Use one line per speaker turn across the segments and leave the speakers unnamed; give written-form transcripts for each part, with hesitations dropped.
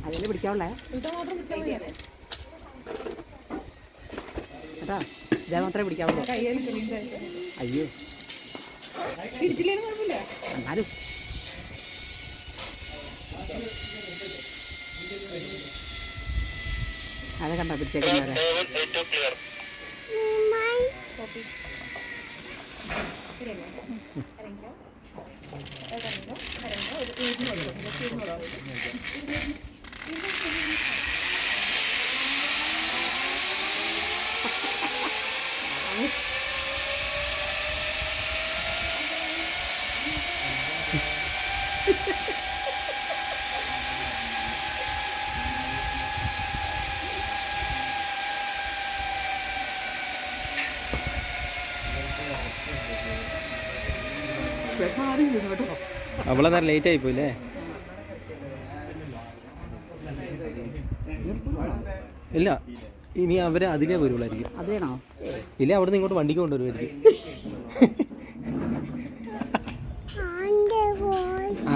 അതിനെ പിടിക്കാവുള്ളേ കേട്ടോ, ഇതേ മാത്രമേ പിടിക്കാവുള്ളൂ. അയ്യോ എന്നാലും അതെ കണ്ടോ പിടിച്ചേക്കുന്നവരെ.
അവളെ നേരം ലേറ്റ് ആയിപ്പോയില്ലേ? ഇല്ല, ഇനി അവരെ അതിലേ വരുള്ളായിരിക്കും.
അതേണോ?
ഇല്ല, അവിടെ നിന്ന് ഇങ്ങോട്ട് വണ്ടിക്ക് കൊണ്ടുവരുമായിരിക്കും.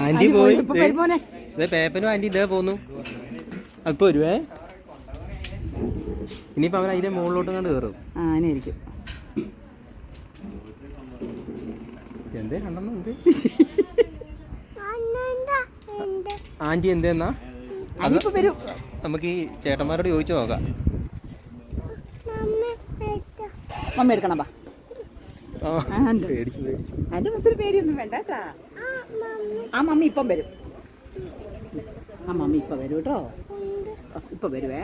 ആന്റി പോയി. പേപ്പനും ആന്റി ഇതേ പോന്നു. അപ്പൊ വരുവേ. ഇനിയിപ്പോ അവർ അതിന്റെ മുകളിലോട്ടും കണ്ട് കയറും. എന്തേ കണ്ടെന്ന് എന്ത് ആന്റി എന്തേന്നാ? നമുക്ക് ഈ ചേട്ടന്മാരോട് ചോദിച്ചു നോക്കാം.
മമ്മ എടുക്കണം.
പേടിച്ചു പേടിച്ചു.
എന്റെ മുത്തിന് പേടിയൊന്നും വേണ്ട കേട്ടാ. ആ മമ്മി ഇപ്പം വരും. ആ മമ്മി ഇപ്പം വരും കേട്ടോ. ഇപ്പം വരുവേ.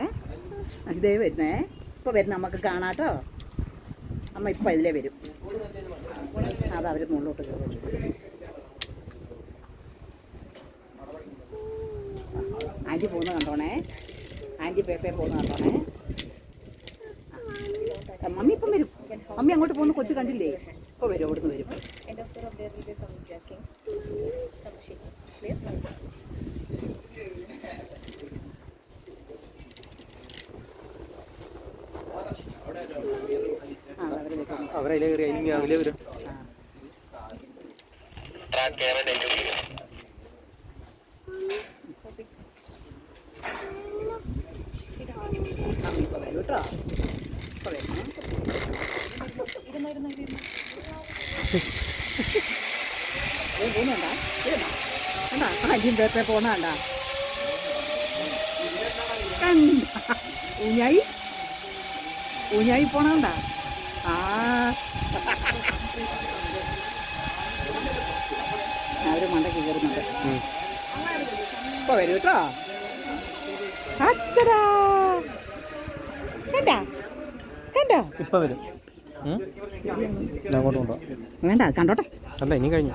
ഇതേ വരുന്നേ. ഇപ്പം വരുന്ന നമുക്ക് കാണാട്ടോ. അമ്മ ഇപ്പം ഇതിലേ വരും. അതവർ മുകളിലോട്ട് കയറും. ആൻറ്റി പോകുന്ന കണ്ടോണേ. ആൻറ്റി പേപ്പയെ പോകുന്ന കണ്ടോണേ. മമ്മി ഇപ്പം വരും. മമ്മി അങ്ങോട്ട് പോകുന്ന കൊച്ചു കണ്ടില്ലേ? ഇപ്പോൾ വരും, അവിടുന്ന് വരും.
അവരതിലേ കയറി അതിന് രാവിലെ വരും.
പോണണ്ട ഊഞ്ഞായി ഊഞ്ഞായി പോണണ്ട. അവര് മണ്ടയ്ക്ക് കയറുന്നുണ്ട്. ഇപ്പൊ വരും കേട്ടോ. അച്ചടാ കണ്ടോ കണ്ടോ?
ഇപ്പൊ വരും. അങ്ങോട്ട് കൊണ്ടോ?
വേണ്ട കണ്ടോട്ടെ.
അല്ല ഇനി കഴിഞ്ഞു.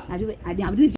അവര്